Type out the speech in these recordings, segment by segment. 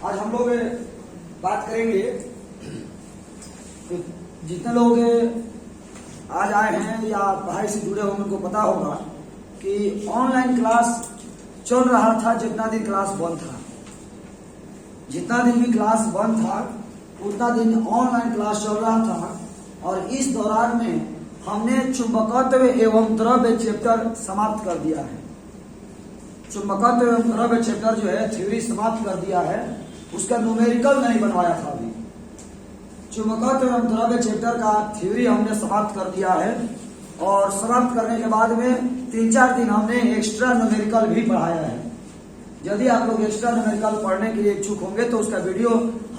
आज हम लोग बात करेंगे कि जितने लोग आज आए हैं या पढ़ाई से जुड़े होंगे उनको पता होगा कि ऑनलाइन क्लास चल रहा था। जितना दिन क्लास बंद था, जितना दिन भी क्लास बंद था उतना दिन ऑनलाइन क्लास चल रहा था। और इस दौरान में हमने चुंबकत्व एवं द्रव्य चैप्टर समाप्त कर दिया है। चुंबकत्व एवं द्रव्य चैप्टर जो है थ्योरी समाप्त कर दिया है, उसका न्यूमेरिकल नहीं बनवाया था अभी। चुंबकत्व एवं द्रव्य चैप्टर का थ्योरी हमने समाप्त कर दिया है और समाप्त करने के बाद में 3-4 दिन हमने एक्स्ट्रा न्यूमेरिकल भी पढ़ाया है। यदि आप लोग एक्स्ट्रा न्यूमेरिकल पढ़ने के लिए इच्छुक होंगे तो उसका वीडियो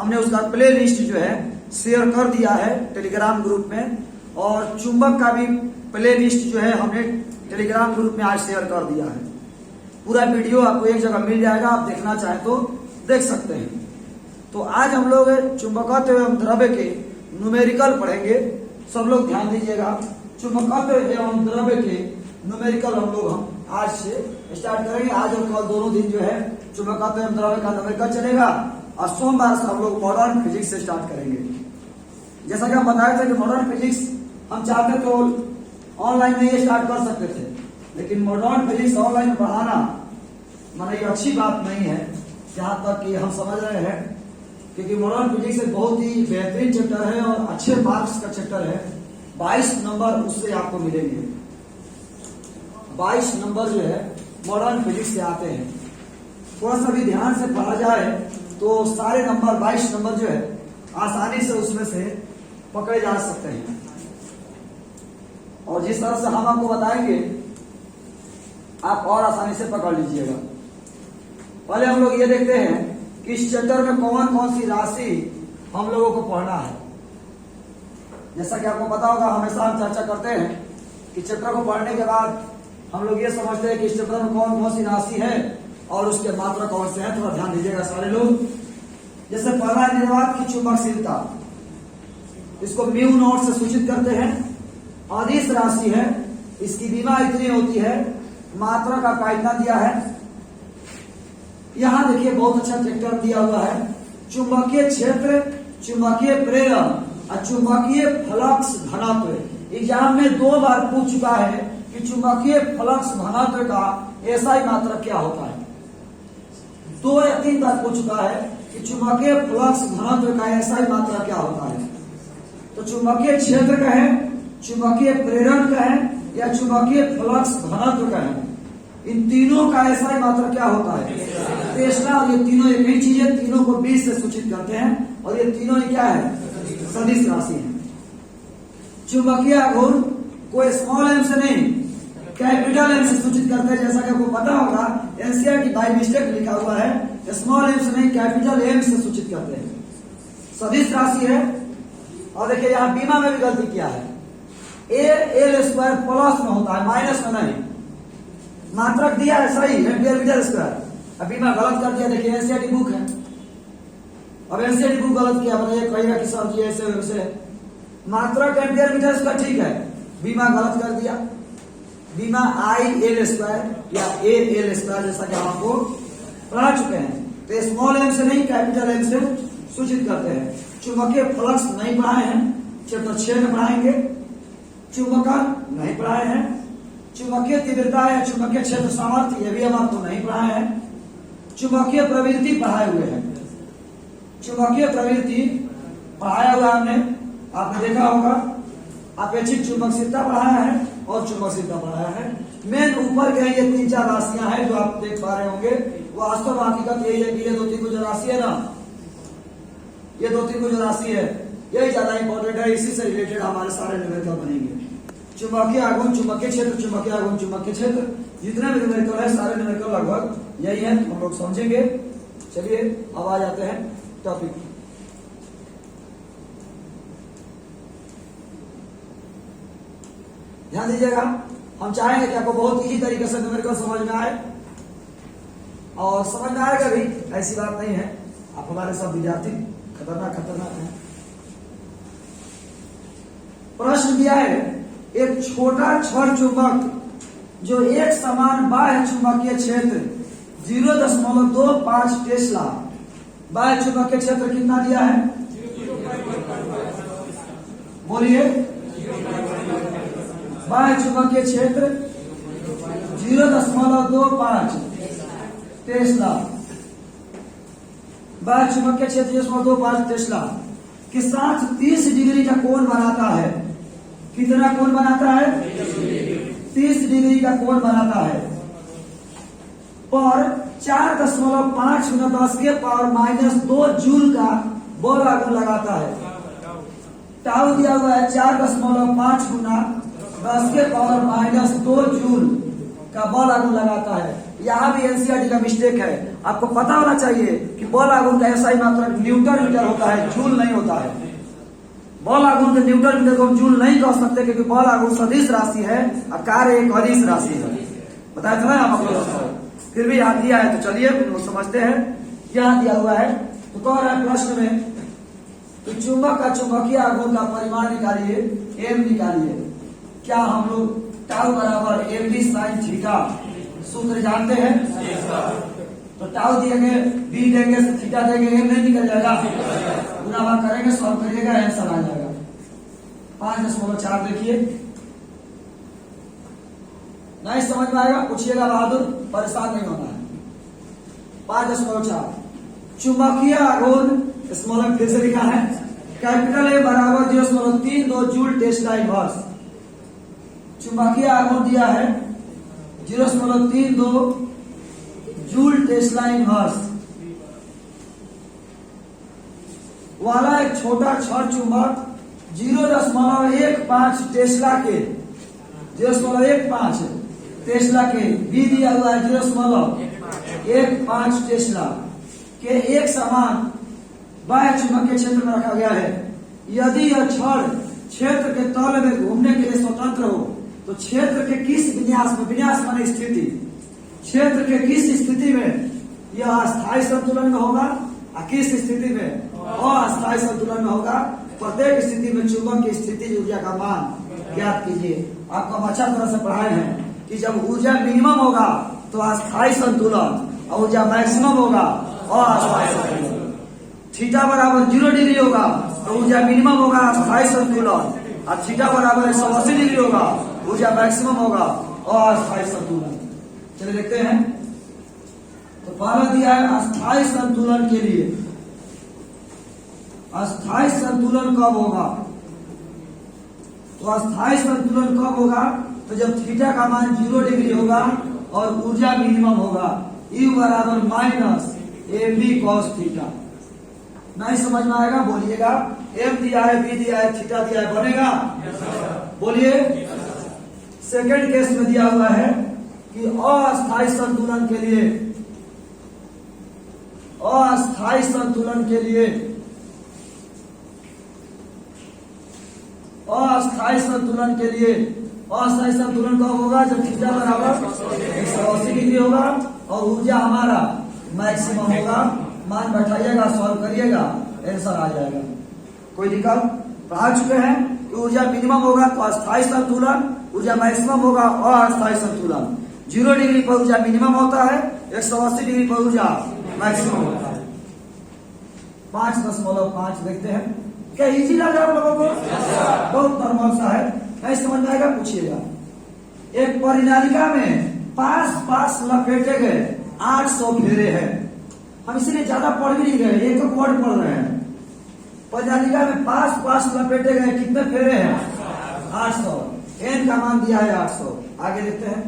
हमने उसका प्ले लिस्ट जो है शेयर कर दिया है टेलीग्राम ग्रुप में, और चुंबक का भी प्ले लिस्ट जो है हमने टेलीग्राम ग्रुप में आज शेयर कर दिया है। पूरा वीडियो आपको एक जगह मिल जाएगा, आप देखना चाहें तो देख सकते हैं। तो आज हम लोग चुंबकत्व एवं द्रव्य के न्यूमेरिकल पढ़ेंगे। सब लोग ध्यान दीजिएगा, चुंबकत्व एवं द्रव्य के न्यूमेरिकल हम आज से स्टार्ट करेंगे। आज और कल दोनों दिन जो है चुंबकत्व एवं द्रव्य का न्यूमेरिकल चलेगा और सोमवार से हम लोग मॉडर्न फिजिक्स से स्टार्ट करेंगे। जैसा कि हम बताए थे कि मॉडर्न फिजिक्स हम चाहते तो ऑनलाइन में ये स्टार्ट कर सकते थे, लेकिन मॉडर्न फिजिक्स ऑनलाइन पढ़ाना माने ये अच्छी बात नहीं है जहां तक कि हम समझ रहे हैं, क्योंकि मॉडर्न फिजिक्स एक बहुत ही बेहतरीन चैप्टर है और अच्छे मार्क्स का चैप्टर है। 22 नंबर उससे आपको मिलेंगे। 22 नंबर जो है मॉडर्न फिजिक्स से आते हैं। थोड़ा सा भी ध्यान से पढ़ा जाए तो सारे नंबर 22 नंबर जो है आसानी से उसमें से पकड़े जा सकते हैं। और जिस तरह से हम आपको बताएंगे आप और आसानी से पकड़ लीजिएगा। पहले हम लोग ये देखते हैं कि इस चैप्टर में कौन कौन सी राशि हम लोगों को पढ़ना है। जैसा कि आपको पता होगा, हमेशा हम चर्चा करते हैं कि चैप्टर को पढ़ने के बाद हम लोग ये समझते हैं कि इस चैप्टर में कौन कौन सी राशि है और उसके मात्रा कौन से है। थोड़ा ध्यान दीजिएगा सारे लोग। जैसे पहला निर्वात की चुंबकशीलता, इसको म्यू नॉट से सूचित करते हैं। अदिश राशि है, इसकी विमा इतनी होती है, मात्रा का कायदा दिया है। यहां देखिए बहुत अच्छा चैप्टर दिया हुआ है, चुंबकीय क्षेत्र, चुंबकीय प्रेरण और चुंबकीय फ्लक्स घनत्व। एग्जाम में 2 बार पूछ चुका है कि चुंबकीय फ्लक्स घनत्व का एसआई मात्रक क्या होता है। 2 या 3 बार पूछ चुका है कि चुंबकीय फ्लक्स घनत्व का एसआई मात्रा क्या होता है। तो चुंबकीय क्षेत्र का है, चुंबकीय प्रेरण का है या चुंबकीय फ्लक्स घनत्व का है, इन तीनों का एसआई मात्रा क्या होता है, टेस्ला। और ये तीनों एक ही चीज है, तीनों को 20 से सूचित करते हैं और ये तीनों ही क्या है, सदिश राशि है। चुंबकीय आघूर्ण को स्मॉल एम से नहीं कैपिटल एम से सूचित करते हैं। जैसा कि आपको पता होगा एनसीईआरटी बाय मिस्टेक लिखा हुआ है, स्मॉल एम से नहीं कैपिटल एम से सूचित करते हैं। सदिश राशि है। और देखिए यहाँ बीमा में भी गलती किया है, एल स्क्वायर प्लस में होता है, माइनस में नहीं। मात्रक दिया है सही, एम्पियर मीटर स्क्वायर, अब बीमा गलत कर दिया। देखिए एनसीईआरटी बुक है, अब एनसीईआरटी बुक गलत किया, बताइए कहेगा कि सर जी ऐसे वैसे। मात्रक एम्पियर मीटर स्क्वायर ठीक है, बीमा गलत कर दिया। बीमा IL स्क्वायर या AL स्क्वायर जैसा कि हम आपको पढ़ा चुके हैं। तो स्मॉल एम से नहीं कैपिटल एम से सूचित करते हैं। चुंबकीय फ्लक्स नहीं पढ़ाए हैं, चैप्टर 6 में पढ़ाएंगे। चुंबकन नहीं पढ़ाए हैं। चुंबकीय तीव्रता या चुंबकीय क्षेत्र सामर्थ्य, ये भी हम आपको नहीं पढ़ाए हैं। चुंबकीय प्रवृत्ति पढ़ाए हुए हैं। चुंबकीय प्रवृत्ति पढ़ाया हुआ हमने, आपने देखा होगा। अपेक्षित चुंबकशीलता पढ़ाया है और चुंबकशीलता पढ़ाया है। मेन ऊपर के ये 3-4 राशियां हैं जो आप देख पा रहे होंगे। वास्तव में हकीकत यही है कि ये 2-3 जो राशि है ना, ये 2-3 जो राशि है यही ज्यादा इंपॉर्टेंट है। इसी से रिलेटेड हमारे सारे न्यूमेरिकल बनेंगे। चुंबकीय आघूर्ण, चुंबकीय क्षेत्र, चुंबकीय आघूर्ण, चुंबकीय क्षेत्र, जितने भी न्यूमेरिकल है सारे न्यूमेरिकल लगभग यही है, हम लोग समझेंगे। चलिए अब आ जाते हैं टॉपिक। ध्यान दीजिएगा, हम चाहेंगे कि आपको बहुत इजी तरीके से न्यूमेरिकल समझ में आए, और समझ में आएगा भी, ऐसी बात नहीं है। आप हमारे सब विद्यार्थी खतरनाक है। प्रश्न दिया है, एक छोटा छड़ चुंबक जो एक समान बाह्य चुंबकीय क्षेत्र 0.25 टेस्ला बाह्य चुंबकीय क्षेत्र कितना दिया है? बोलिए। बाह्य चुंबकीय क्षेत्र 0.25 टेस्ला। बाह्य चुंबकीय क्षेत्र 0.25 टेस्ला के साथ 30 डिग्री का कोण बनाता है। कितना कोण बनाता है? 30 डिग्री का कोण बनाता है। पर 4.5 गुना 10 के पावर -2 जूल का बल आघूर्ण लगाता है। टाउ दिया हुआ है 4.5 गुना 10 के पावर -2 जूल का बल आघूर्ण लगाता है। यहाँ भी एनसीईआरटी का मिस्टेक है। आपको पता होना चाहिए कि बल आघूर्ण का ऐसा ही मात्रक न्यूटन मीटर होता है, जूल नहीं होता है। बल आघूर्ण के न्यूटन मीटर को हम जूल नहीं कह सकते, क्योंकि बल आघूर्ण सदिश राशि है और कार्य एक अदिश राशि है। बताया था ना आप लोगों? फिर भी यहाँ दिया है तो चलिए समझते हैं। यहाँ दिया हुआ है तो कह रहा है प्रश्न में कि चुंबक का चुंबकीय आघूर्ण का परिमाण निकालिए, एम निकालिए। क्या हम लोग टाउ बराबर एम बी साइन थीटा सूत्र जानते हैं? तो टाउ देंगे, बी देंगे, थीटा देंगे, एम नहीं निकल जाएगा? गुना भाग करेंगे, सॉल्व करिएगा, आंसर आ जाएगा। 5.4 देखिए। नहीं समझ में आएगा पूछिएगा बहादुर, परेशान नहीं होना है। 5.4 चुंबकीय आघूर्ण स्मॉल एम फिर से लिखा है। कैपिटल ए बराबर 0.32 जूल टेस्ला इनवर्स। चुंबकीय आघूर्ण दिया है 0.32 जूल टेस्ला इनवर्स वाला एक छोटा छड़ चुंबक 0.15 टेस्ला के 0.15 टेस्ला के बी दिया हुआ है 0.15 टेस्ला के एक समान बाह्य चुंबकीय क्षेत्र में रखा गया है। यदि यह छड़ क्षेत्र के तल में घूमने के लिए स्वतंत्र हो तो क्षेत्र के किस विन्यास में, विन्यास माने स्थिति, क्षेत्र के किस स्थिति में यह स्थायी संतुलन में होगा और किस स्थिति में अस्थायी संतुलन में होगा। प्रत्येक स्थिति में चुंबक की स्थिति ऊर्जा का मान ज्ञात कीजिए। आपको हम अच्छा तरह से पढ़ाए हैं कि जब ऊर्जा मिनिमम होगा तो अस्थायी संतुलन और ऊर्जा मैक्सिमम होगा अस्थायी संतुलन। थीटा बराबर 0 डिग्री होगा तो ऊर्जा मिनिमम होगा अस्थायी संतुलन, और थीटा बराबर 180 डिग्री होगा ऊर्जा मैक्सिमम होगा अस्थायी संतुलन। चलिए देखते हैं। तो पहला दिया है अस्थायी संतुलन के लिए। अस्थायी संतुलन कब होगा? तो अस्थायी संतुलन कब होगा? तो जब थीटा का मान 0 डिग्री होगा और ऊर्जा मिनिमम होगा। U बराबर -mv cos थीटा। नहीं समझ में आएगा बोलिएगा। m दिया है, b दिया है, थीटा दिया है, बनेगा? बोलिए। सेकंड केस में दिया हुआ है कि अस्थायी संतुलन के लिए, अस्थायी संतुलन के लिए, अस्थायी संतुलन के लिए, अस्थायी संतुलन कब होगा? जब थीटा बराबर 180 डिग्री होगा और ऊर्जा हमारा मैक्सिमम होगा। मान बैठाइएगा, सॉल्व करिएगा, आंसर आ जाएगा। कोई दिक्कत? पढ़ा चुके हैं कि ऊर्जा मिनिमम होगा तो अस्थायी संतुलन, ऊर्जा मैक्सिमम होगा अस्थायी संतुलन। 0 डिग्री पर ऊर्जा मिनिमम होता है, 180 डिग्री पर ऊर्जा मैक्सिमम होता है। 5.5 देखते हैं। क्या इजी लग रहा है आप लोगों को? बहुत नॉर्मल सा है, नहीं समझ में आएगा पूछिएगा। एक परिनालिका में पास लपेटे गए 800 फेरे हैं। हम इसीलिए ज्यादा पढ़ भी नहीं गए, एक वर्ड पढ़ रहे हैं। परिनालिका में पास लपेटे गए कितने फेरे हैं? 800। एन का मान दिया है 800। आगे देखते हैं।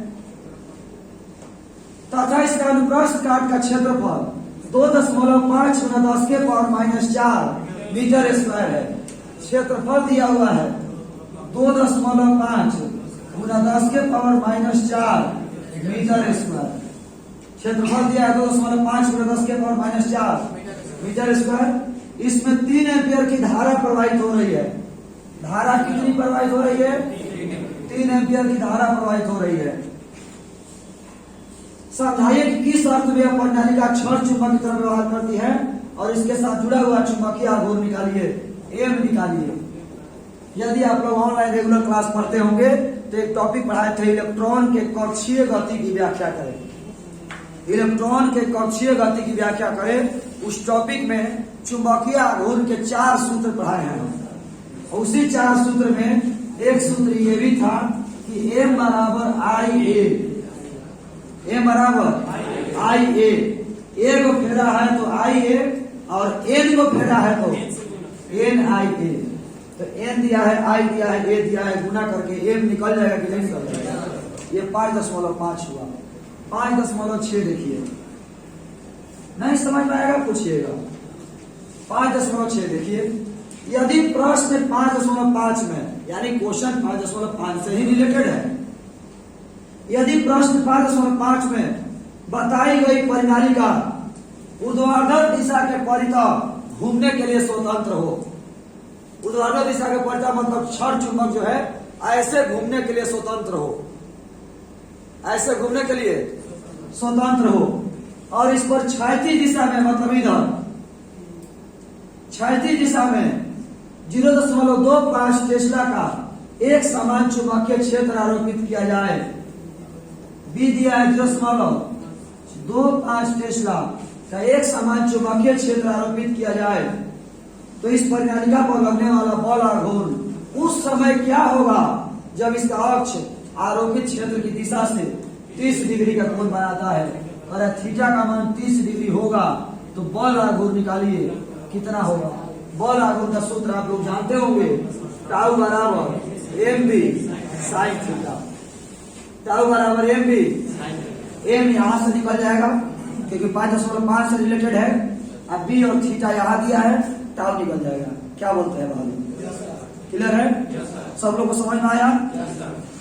तथा इसका अनुप्रस्थ काट का क्षेत्रफल 2.5 गुना 10 के पावर -4 मीटर स्क्वायर है। क्षेत्रफल दिया हुआ है 2.5 गुना 10 के पावर -4 मीटर स्क्वायर। क्षेत्रफल दिया है 2.5 गुना 10 के पावर -4 मीटर स्क्वायर। इसमें 3 एम्पियर की धारा प्रवाहित हो रही है। धारा कितनी प्रवाहित हो रही है? 3 एम्पियर की धारा प्रवाहित हो रही है। समझाइए कि किस अर्थ में यह परिनालिका छड़ चुंबक की तरह व्यवहार करती है और इसके साथ जुड़ा हुआ चुंबकीय आघूर्ण निकालिए, एम निकालिए। यदि आप लोग ऑनलाइन रेगुलर क्लास पढ़ते होंगे तो एक टॉपिक पढ़ाए थे, इलेक्ट्रॉन के कक्षीय गति की व्याख्या करें। इलेक्ट्रॉन के कक्षीय गति की व्याख्या करें, उस टॉपिक में चुंबकीय आघूर्ण के 4 सूत्र पढ़ाए हैं। उसी 4 सूत्र में एक सूत्र ये भी था कि M बराबर आई ए, M बराबर आई ए को फेरा है तो आई ए और N को फेरा है तो N आई ए। तो N दिया है, आई दिया है, A दिया है, गुना करके M निकल जाएगा कि नहीं निकल जाएगा? ये 5.5 हुआ। 5.6 देखिए, नहीं समझ में आएगा पूछिएगा। 5.6 देखिए, यदि प्रश्न 5.5 में यानी क्वेश्चन 5.5 से ही रिलेटेड है, यदि प्रश्न 5.5 में बताई गई परिनालिका ऊर्ध्वाधर दिशा के परितः घूमने के लिए स्वतंत्र हो। ऊर्ध्वाधर दिशा के परितः मतलब क्षण चुंबक जो है ऐसे घूमने के लिए स्वतंत्र हो, ऐसे घूमने के लिए स्वतंत्र हो, और इस पर क्षैतिज दिशा में मतलब इधर क्षैतिज दिशा में 0.25 टेस्ला का एक समान चुंबकीय क्षेत्र आरोपित किया जाए। बी दिया है 0.25 टेस्ला का एक समान चुंबकीय क्षेत्र आरोपित किया जाए, तो इस परिनालिका पर लगने वाला बल आघूर्ण उस समय क्या होगा जब इसका अक्ष आरोपित क्षेत्र की दिशा से 30 डिग्री का कोण बनाता है। और थीटा का मान 30 डिग्री होगा तो बल आघूर्ण निकालिए कितना होगा। बल आघूर्ण का सूत्र आप लोग जानते होंगे, टाउ बराबर M B sine theta. Tau बराबर एम बी, एम यहां से निकल जाएगा क्योंकि 5.5 से रिलेटेड है, अब बी और थीटा यहां दिया है, टाउ निकल जाएगा। क्या बोलते हैं भाई? क्लियर है? सब लोग को समझ में आया?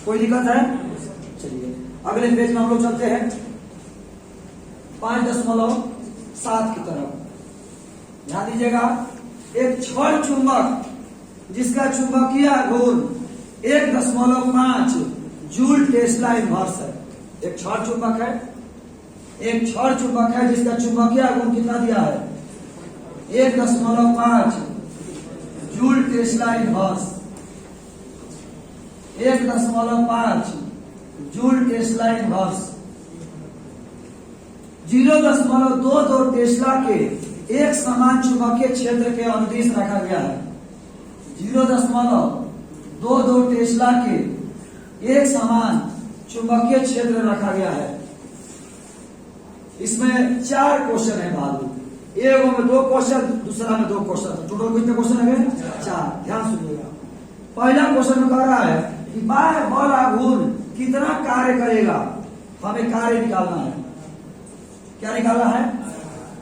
कोई दिक्कत है? चलिए अगले पेज में हम लोग चलते हैं 5.7 की तरफ। ध्यान दीजिएगा, एक क्षण चुंबक जिसका चुंबकीय आघूर्ण 1.5 जूल टेस्ला इनवर्स है। एक क्षण चुंबक है, एक क्षण चुंबक है जिसका चुंबकीय आघूर्ण कितना दिया है? 1.5 joule Tesla inverse. 1.5 joule Tesla inverse 0.22 Tesla के एक समान चुंबकीय क्षेत्र के अनुदिश रखा गया है। 0.22 टेस्ला के एक समान चुंबकीय क्षेत्र रखा गया है। इसमें 4 क्वेश्चन है भालू, एक में 2 क्वेश्चन, दूसरा में 2 क्वेश्चन, टोटल कितने क्वेश्चन है? 4। ध्यान सुनिएगा, पहला क्वेश्चन में कह रहा है कि बाह्य बल आघूर्ण कितना कार्य करेगा। हमें कार्य निकालना है। क्या निकालना है?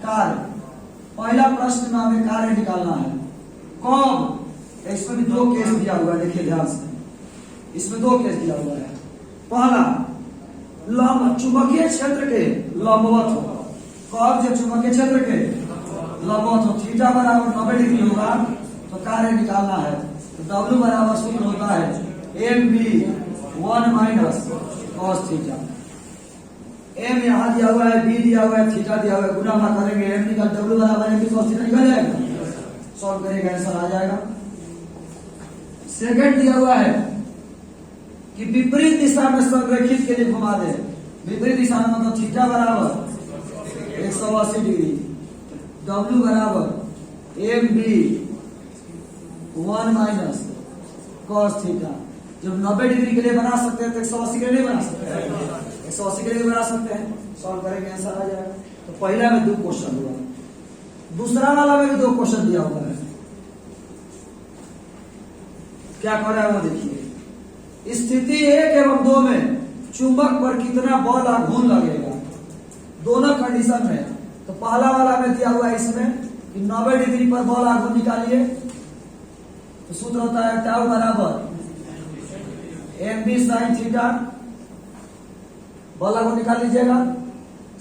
कार्य। पहला प्रश्न में हमें कार्य निकालना है। कौन? इसमें भी 2 केस दिया हुआ है, देखिए ध्यान से, इसमें 2 केस दिया हुआ है। पहला, लंब चुंबकीय क्षेत्र के लंबवत हो। कब? जब चुंबकीय क्षेत्र के लंबवत हो, थीटा बराबर 90 डिग्री होगा तो कार्य निकालना है। तो W बराबर सूत्र होता है M B 1 minus cos theta. M यहाँ दिया हुआ है, बी दिया हुआ है, थीटा दिया हुआ है, गुना भाग करेंगे, एम निकल W बराबर एम बी कॉस थीटा निकल जाएगा। सॉल्व करेंगे, आंसर आ जाएगा। सेकंड दिया हुआ है कि विपरीत दिशा में संरेखित के लिए घुमा दे। विपरीत दिशा में मतलब थीटा बराबर 180 डिग्री, W बराबर M B 1 minus cos theta. जब 90 डिग्री के लिए बना सकते हैं तो 180 के लिए नहीं बना सकते हैं, 180 के लिए बना सकते हैं। सॉल्व करेंगे, आंसर आ जाएगा। तो पहला में 2 क्वेश्चन हुआ, दूसरा वाला में भी 2 क्वेश्चन दिया हुआ है। क्या कर रहा है वो देखिए। स्थिति 1 एवं 2 में चुंबक पर कितना बल आघूर्ण लगेगा, दोनों कंडीशन में। तो पहला वाला में दिया हुआ है इसमें कि 90 डिग्री पर बल आघूर्ण निकालिए, तो सूत्र होता है टाउ बराबर एम बी साइन थीटा। बल आघूर्ण निकाल लीजिएगा।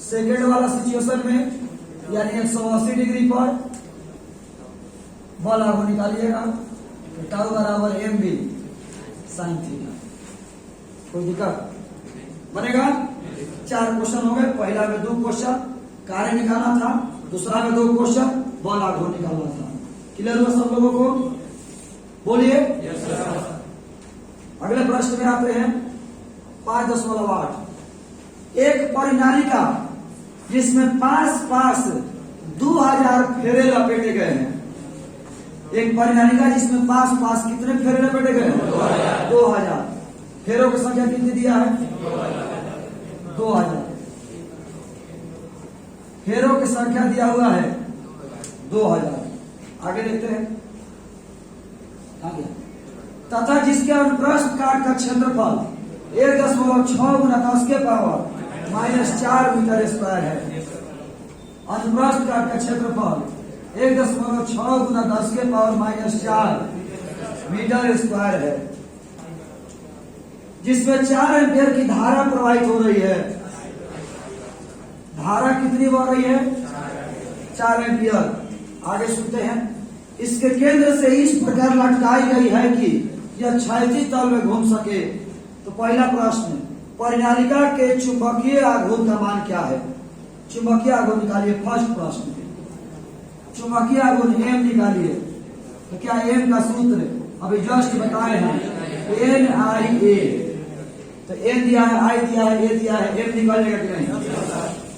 सेकेंड वाला सिचुएशन में यानी 180 डिग्री पर बल आघूर्ण निकालिएगा, तो टाउ बराबर एम बी साइन थीटा। कोई दिक्कत बनेगा? 4 क्वेश्चन हो गए। पहला में 2 क्वेश्चन कार्य निकालना था, दूसरा में 2 क्वेश्चन बल आघूर्ण निकालना था। क्लियर हुआ सब लोगों को? बोलिए। अगले प्रश्न में आते हैं 5.8। एक परिनालिका जिसमें पास 2000 फेरे लपेटे गए हैं। एक परिणालिका जिसमें पास पास कितने फेरे लपेटे गए हैं? 2000। फेरों की संख्या कितनी दिया है? 2000। फेरों की संख्या दिया हुआ है 2000। आगे देखते हैं आगे। तथा जिसके अनुप्रस्थ काट का क्षेत्रफल 1.6 गुना 10 के पावर -4 मीटर स्क्वायर है। अनुप्रस्थ काट का क्षेत्रफल 1.6 गुना 10 के पावर -4 मीटर स्क्वायर है, जिसमें 4 एम्पियर की धारा प्रवाहित हो रही है। धारा कितनी बह रही है? 4 एम्पियर। आगे सुनते हैं। इसके केंद्र से इस प्रकार लटकाई गई है कि यह क्षैतिज तल में घूम सके। तो पहला प्रश्न, परिणालिका के चुंबकीय आघूर्ण का मान क्या है? चुंबकीय आघूर्ण निकालिए। फर्स्ट प्रश्न, चुंबकीय आघूर्ण एम निकालिए। तो क्या एम का सूत्र अभी जस्ट बताए हैं, NIA। तो एन दिया है, आई दिया है, ए दिया है, एम निकालेगा कि नहीं?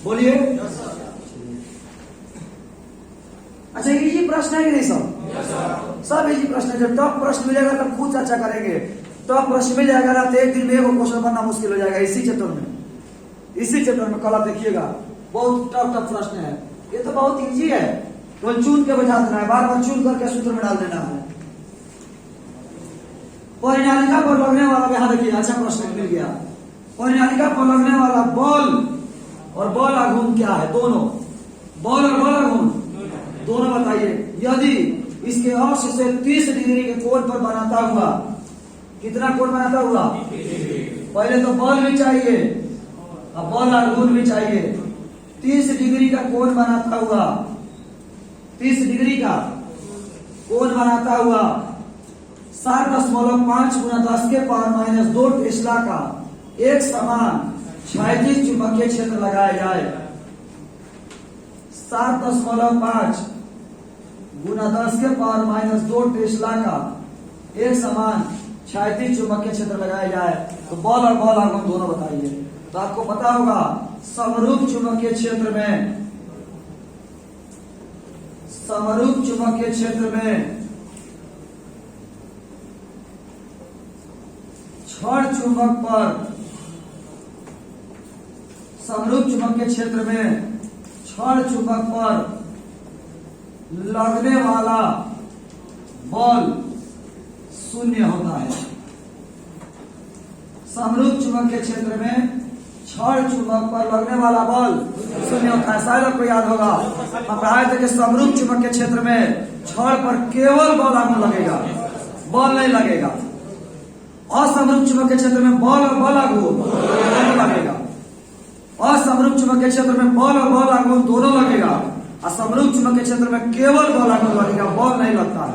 बोलिए। अच्छा, इजी प्रश्न है कि नहीं सब? सब इजी प्रश्न है। जब टॉप प्रश्न मिलेगा तब खुद चर्चा करेंगे। टॉप प्रश्न मिल जाएगा ना तो एक दिन में एक क्वेश्चन बनना मुश्किल हो जाएगा। इसी चैप्टर में कल आप देखिएगा बहुत टफ प्रश्न है। ये तो बहुत इजी है, तो चुन के बजा देना है, बार बार चुन करके सूत्र में डाल देना है। परिणालिका पर लगने वाला, यहां देखिए अच्छा प्रश्न मिल गया। परिणालिका पर लगने वाला बल और बल आघूर्ण क्या है? दोनों बल और बल आघूर्ण दोनों बताइए। यदि इसके अक्ष से 30 डिग्री के कोण पर बनाता हुआ, कितना कोण बनाता हुआ? पहले तो बल भी चाहिए और बल आघूर्ण भी चाहिए। 30 डिग्री का कोण बनाता हुआ, 30 डिग्री का कोण बनाता हुआ 7.5 गुना 10 के पावर -2 टेस्ला का एक समान क्षैतिज चुंबकीय क्षेत्र लगाया जाए। 7.5 गुना 10 के पावर -2 टेस्ला का एक समान क्षैतिज चुंबकीय क्षेत्र लगाया जाए। तो बल और बल आघूर्ण दोनों बताइए। तो आपको पता होगा समरूप चुंबकीय क्षेत्र में, समरूप चुंबकीय क्षेत्र में छड़ चुंबक पर, समरूप चुंबकीय क्षेत्र में छड़ चुंबक पर लगने वाला बल शून्य होता है। समरूप चुंबकीय क्षेत्र में छड़ चुंबक पर लगने वाला बल शून्य होता है। शायद आपको याद होगा हम पढ़ाए थे कि समरूप चुंबकीय क्षेत्र में छड़ पर केवल बल आघूर्ण लगेगा, बल नहीं लगेगा। असमरूप चुंबकीय क्षेत्र में बल और बल आघूर्ण दोनों लगेगा। असमरूप चुंबकीय क्षेत्र में बल और बल आघूर्ण दोनों लगेगा और समरूप चुंबकीय क्षेत्र में केवल बल आघूर्ण लगेगा, बल नहीं लगता है।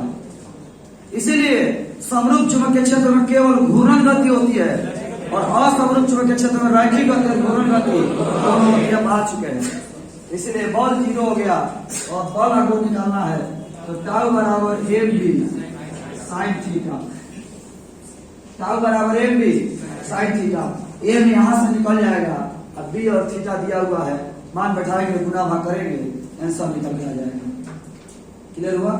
इसीलिए समरूप चुंबकीय क्षेत्र में केवल घूर्णन गति होती है और असमरूप चुंबकीय क्षेत्र में रैखिक गति और घूर्णन गति दोनों होती है। आ चुके हैं, इसलिए बल 0 हो गया और बल आघूर्ण निकालना है। तो टाउ बराबर mb sin थीटा, टाउ बराबर mb sin थीटा। एम यहां से निकल जाएगा, अब बी और थीटा दिया हुआ है, मान बैठाएंगे, गुना भाग करेंगे, आंसर निकल के आ जाएगा। क्लियर हुआ?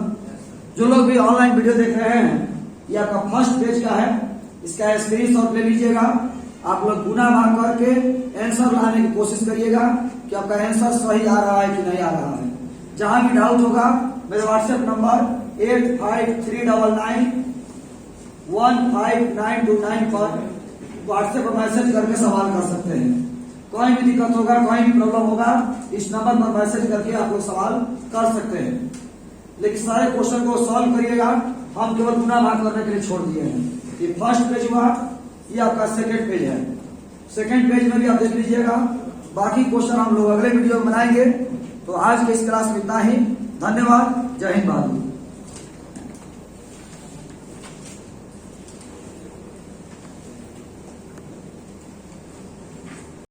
जो लोग भी ऑनलाइन वीडियो देख रहे हैं, ये आपका फर्स्ट पेज का है, इसका स्क्रीनशॉट ले लीजिएगा। आप लोग गुना भाग करके आंसर लाने की कोशिश करिएगा कि आपका आंसर सही आ रहा है कि नहीं आ रहा है। जहां भी डाउट होगा मेरे व्हाट्सएप नंबर 8539159229 पर व्हाट्सएप पर मैसेज करके सवाल कर सकते हैं। कोई भी दिक्कत होगा, कोई भी प्रॉब्लम होगा, इस नंबर पर मैसेज करके आप लोग सवाल कर सकते हैं। लेकिन सारे क्वेश्चन को सॉल्व करिएगा, हम केवल गुना भाग करने के लिए छोड़ दिए हैं। ये फर्स्ट पेज हुआ, ये आपका सेकंड पेज है। सेकंड पेज में भी आप देख लीजिएगा, बाकी क्वेश्चन हम लोग अगले वीडियो में बनाएंगे। तो आज के इस क्लास में इतना ही। धन्यवाद। जय हिंद भारत।